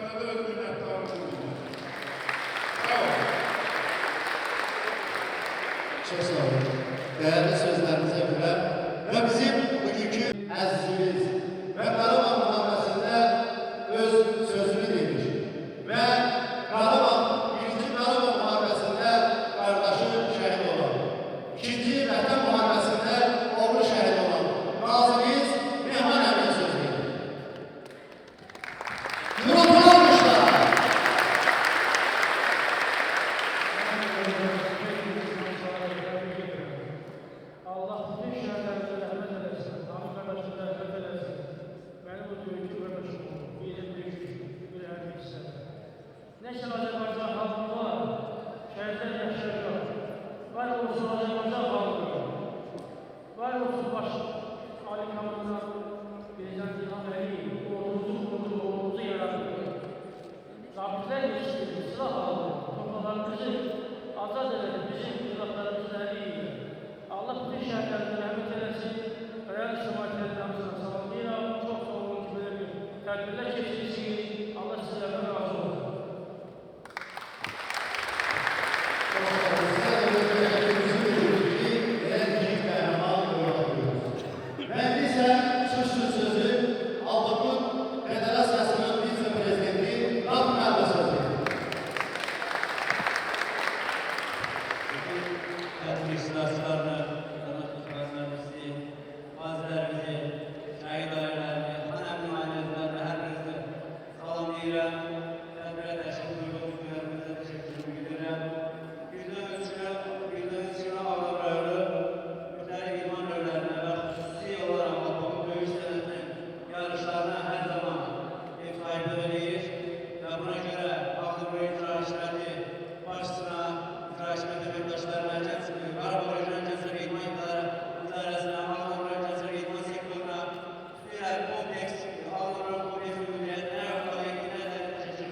Sənə də öz minnətdarlığımı bildirirəm. Sağ ol. Çok sağ olun. Değerli sözlerinize göre ve bizim bugünkü əzizimiz ve Qarabağ müharibəsində öz sözünü demiş. Ve Qarabağ, 1. Qarabağ müharibəsində qardaşı şəhid olan, 2. Vətən müharibəsində oğlu şəhid olan Qazimiz Mehman Əmin söz verir. Murat almışlar. Allah bütün şəhərlərimizə rəhmət eləsin, hamı qardaşımıza rəhmət eləsin. Mənim bu döyüşü qardaşım, bir bir hərbiçisə. Nəşə Azərbaycan xalqı var, şəhərlər yaşayacaq. Var olsun Azərbaycan xalqı, var olsun baş Ali Komandan Prezident İlham Əliyev, ordumuzu kurdu, ordumuzu yarattı. Zabitlər yetişdirdi, silah aldı, topralarımızı azad edildi, bizim silahlarımızı əleyhidir. Allah bütün şəhərlərimizə rəhmət eləsin. Real İsmail'in namısına salamlayıram. Çox sağ olun ki, belə bir tədbirlər keçirirsiniz. Allah sizlərdən razı olsun. Ben ise suçlu sözü aldığımın Federasyası'nın vice-prezidenti Rabbim Erba sözü. Tədbir iştirakçılarını, qanatlıqlarımızı, qazilərimizi, şəhid ailələrimi, xan əmin ailələrimi, hər birinizi salamlayıram. Tədbirə təşəkkür ediyoruz, təşəkkürümü bildirirəm. Bildiğiniz üçün Ağdam rayonu müxtəlif idman növlərinə və xüsusi olaraq Avropa döyüş sənətinin yarışlarına hər zaman ev sahibliyi eləyir və buna görə Ağdam rayonu icra işarəti başçısına, icra işarəti əməkdaşlarına, Qarabağ Regional Gənclər İdman İdarəsinə, Ağdam rayon Gənclər İdman sektoruna, xüsusilə kompleks, Ağdam rayon kompleks müdiriyyətinə və kollektivinə də təşəkkür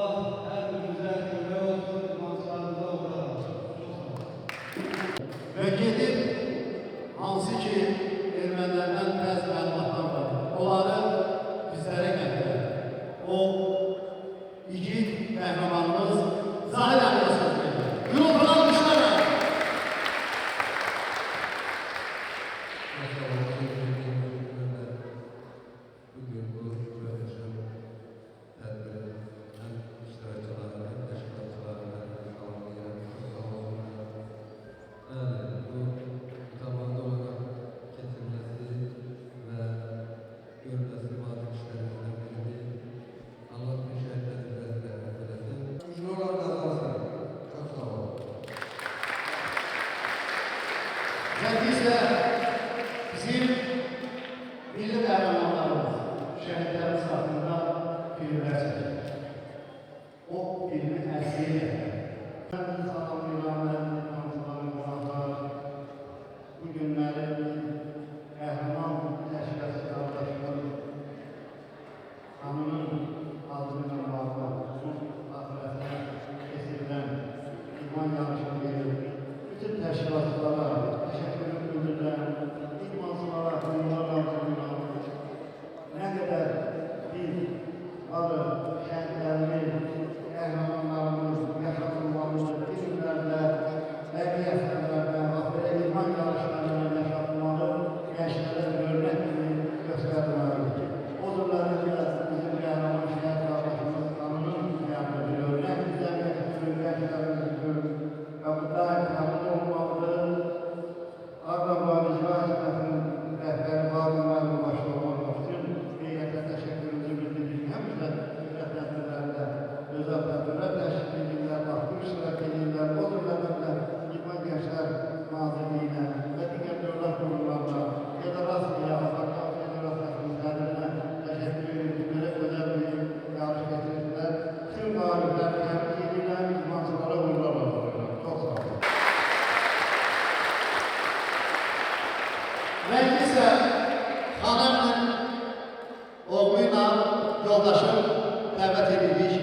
Allah her günümüze kömür olsun, idmançılarımıza uğrar olsun. Ve gedib, hansı ki ermənilərdən təz məlumatlar var. Onları bizlərə gətirər. O igid qəhrəmanımız Zahid Əliyə söz verir. Yurultulan almışlarla. Bugün bu paylaşım tedbirin hem iştirakçıları hem teşkilatçıları hem sağlayan yani bu zamanda olarak kesilmesi ve görmesi bazı işlerimizden biri Allah bu şehitlerimize rahmet eylesin. Güçlü olan kazansın. Çok sağ olun. Cəhdiysə bizim milli qəhrəmanlarımız, şəhidlərimiz haqqında filmlər çəkir. O filmi ərsiyə gətirir. Mən salamlayıram, mən tanışlarım, bu günləri qəhrəman təşkilatçı qardaşlarım anının adını bağlı, uzun axirətinə kesildən idman yarışını verir. Bütün təşkilatçılara təşəkkür edirəm. İdmançılara, qurumlara, nə qədər biz arı şəhidlərimiz, qəhrəmanlarımız, yaşatılmamız, filmlərdə, bədii əsərlərdə, belə idman yarışlarında yaşatılmalı, gənclərə örnək kimi göstərməlidir. Odurların bizim qəhrəman şəhid qardaşımız qanunun yanında bir örnək bizdən gətirir, gənclərimiz görür. Və bu daim tanrı olmalıdır. Ağdam Validicə Həkimətinin rəhbəri Vaqif müəllim başda olmaq üçün qeyrətlə təşəkkürümüzü bildiririk. Həmişə dövlət tədbirlərində özəl tədbirlər təşkil edirlər, vaxtı iştirak edirlər. O dövlətlərdə İdman Gənclər Nazirliyinə və digər dövlət qurumlarına, federasiyaya, Azərbaycan Federasiyasının sədrinə təşəkkür edirik. Belə özəl bir yarış getirirlər. Bütün qaliblər təbrik edirlər, idmançılara uğurlar olsun. Çok sağ olun. Ben ise hanımın oğluyla yoldaşım davet edildik.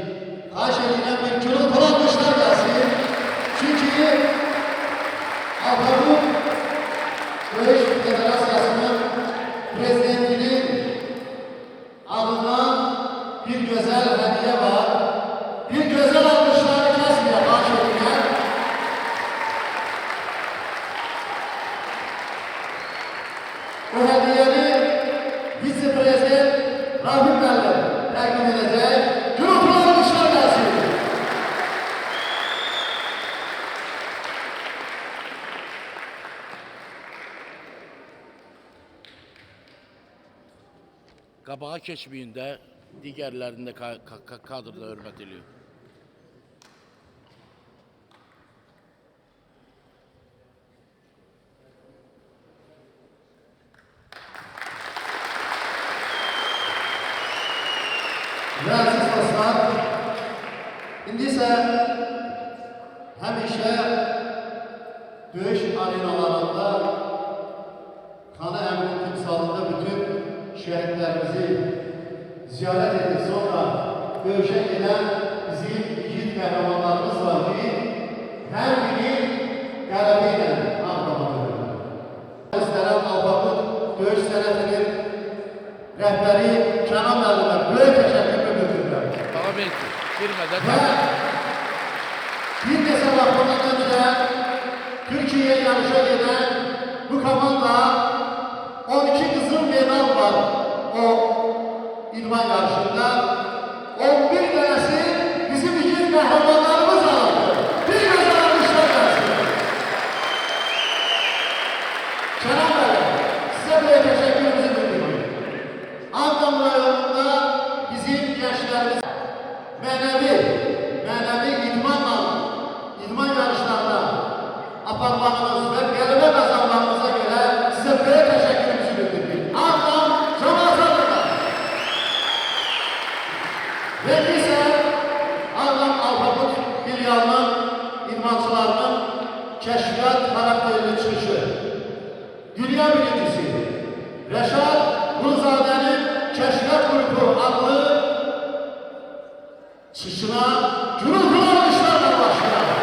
Xahiş edirəm bir gürültülü alkışlar gelsin. Çünkü Avrupa Dövüş Federasyası'nın prezidentinin adına bir güzel hediye var. Bir güzel alkışlar kesmeye xahiş edirəm. Bu hediyeni Vice-Prezident Rahim Müəllim təqdim edəcək. Gürültülü alkışlar gəlsin. Qabağa keçməyində digərlərində kadrda hörmət edilir. Və əziz dostlar, indi isə həmişə döyüş arenalarında Xanı Əminin timsalında bütün şəhidlərimizi ziyarət edib sonra döyüşə gedən bizim igid qəhrəmanlarımız var ki, hər biri qələbə ilə ağlamalıdır. Göstərən Avrupa döyüş sənətinin rəhbəri Kənan müəllimə böyük təşəkkür bildirirəm. Davam etsin. Girmədən Və bir neçə vaxtdan öncə Türkiye'ye yarışa gedən bu komanda 12 qızıl medal var o idman yarışında. 11 tanesi bizim igid qəhrəmanlarımız aldı. Bir gözəl alkışlar gəlsin. Kənan müəllim, sizə böyük təşəkkürümüzü bildiririk. Ağdam rayonunda bizim gençlerimiz mənəvi idman yarışlarına aparmağınız ve qələbə qazanmağınıza görə sizə böyük təşəkkürümüzü bildiririk. Ağdam cəmaatına ve bizə Ağdam Alpabut filialının idmançılarının kəşfiyyat xarakterli çıxışı, dünya birincisi Rəşad Qulzadənin Kəşfiyyat Qrupu adlı çıxışına gürültülü alkışlarla başlayalım.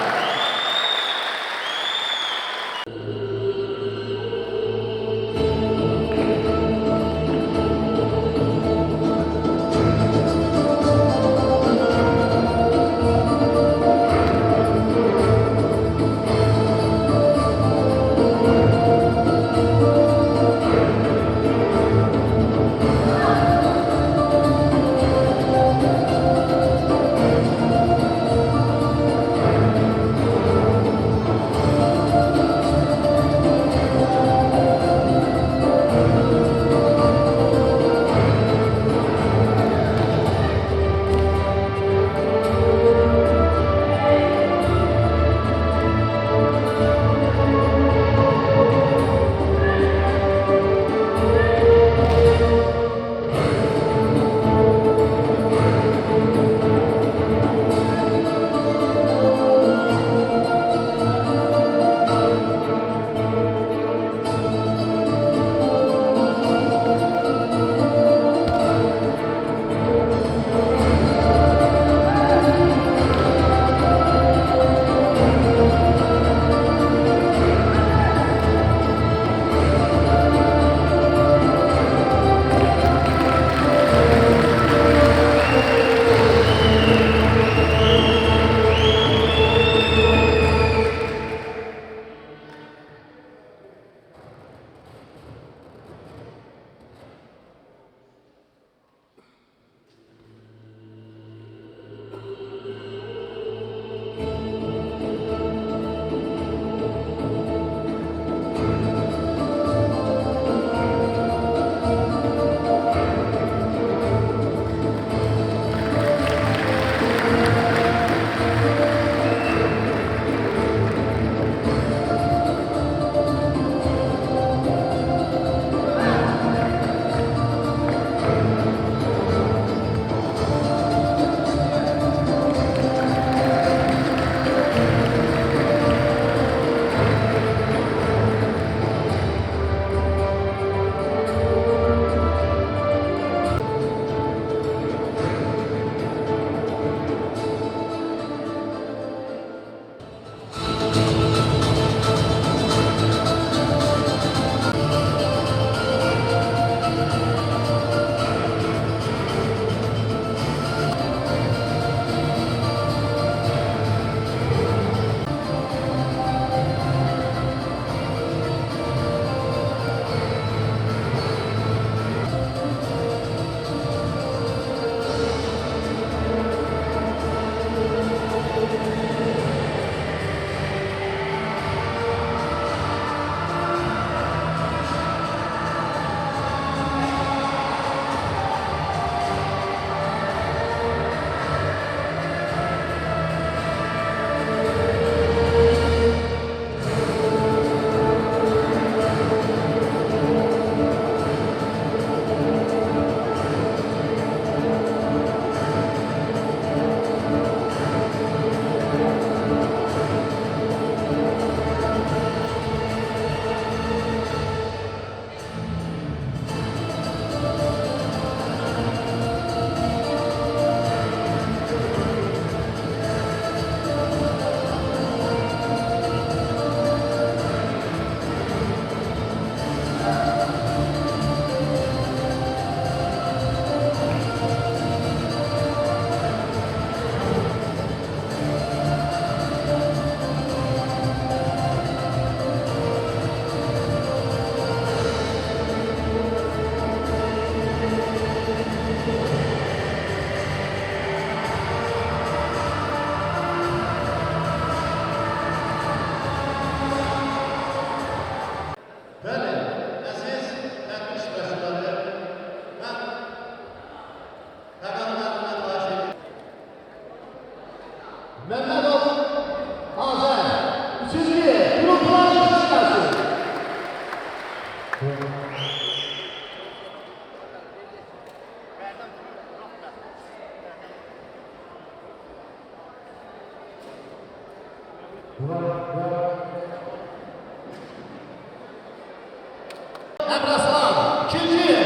Emraslan, ikinci.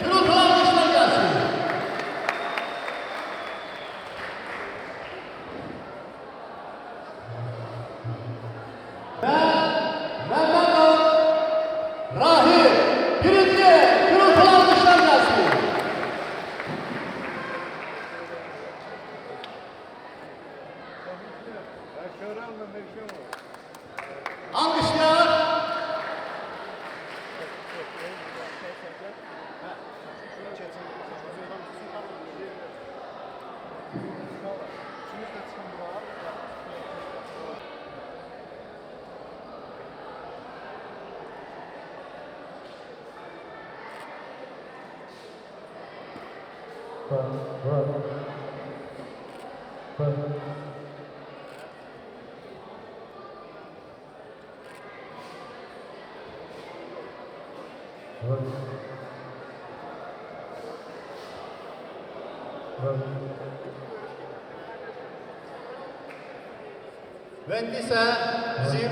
Gürültü alkışlar gelsin. Alkışlar. Ve ise bizim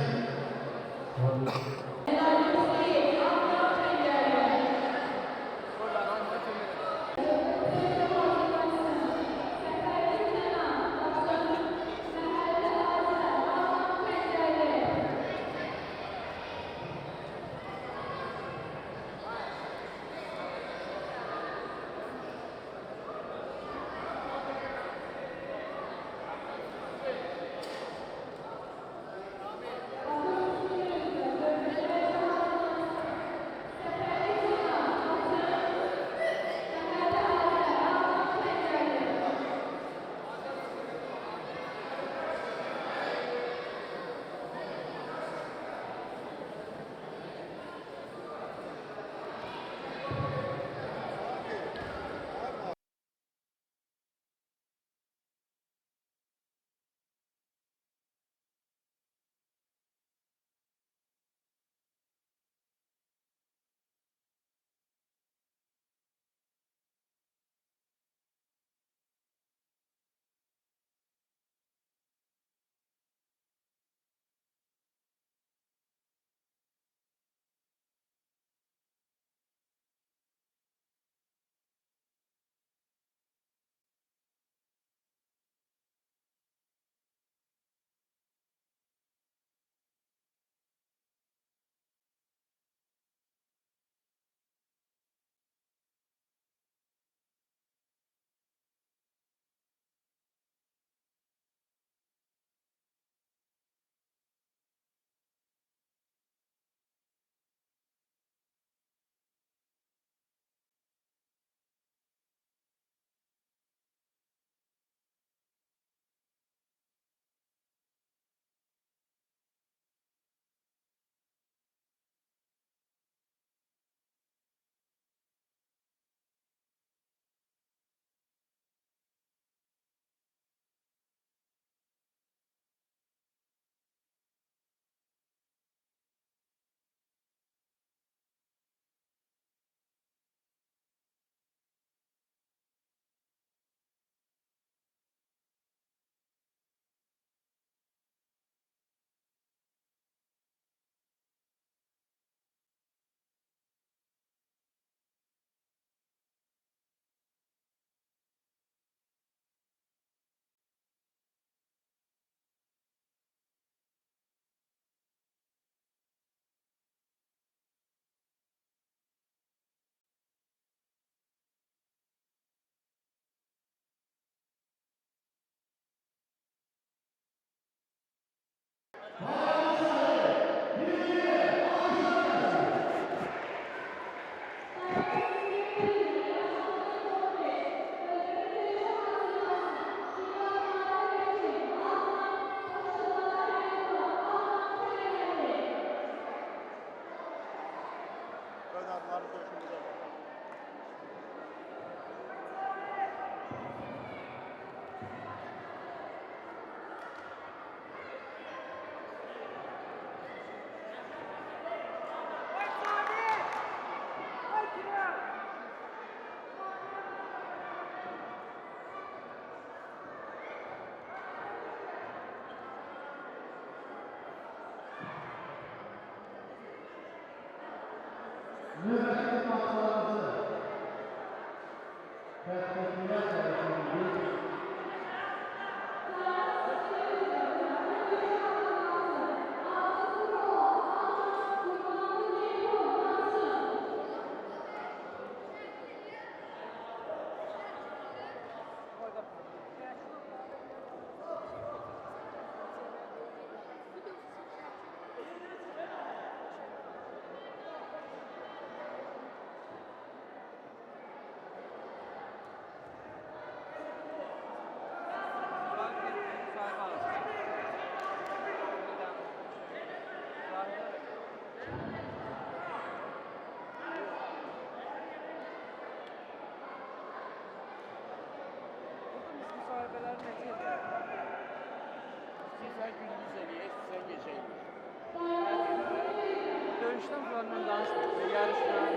yarışdan sonra mən danışmıyorum. Yarışdan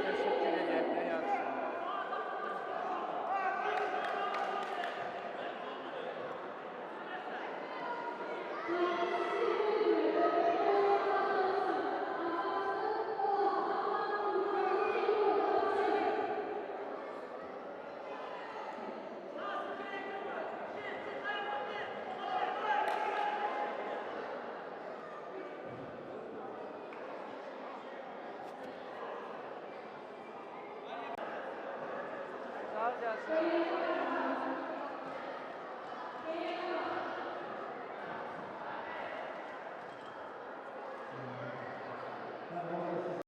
təşəkkür edəyəm də yarışdan. Sağ ol, Yasin.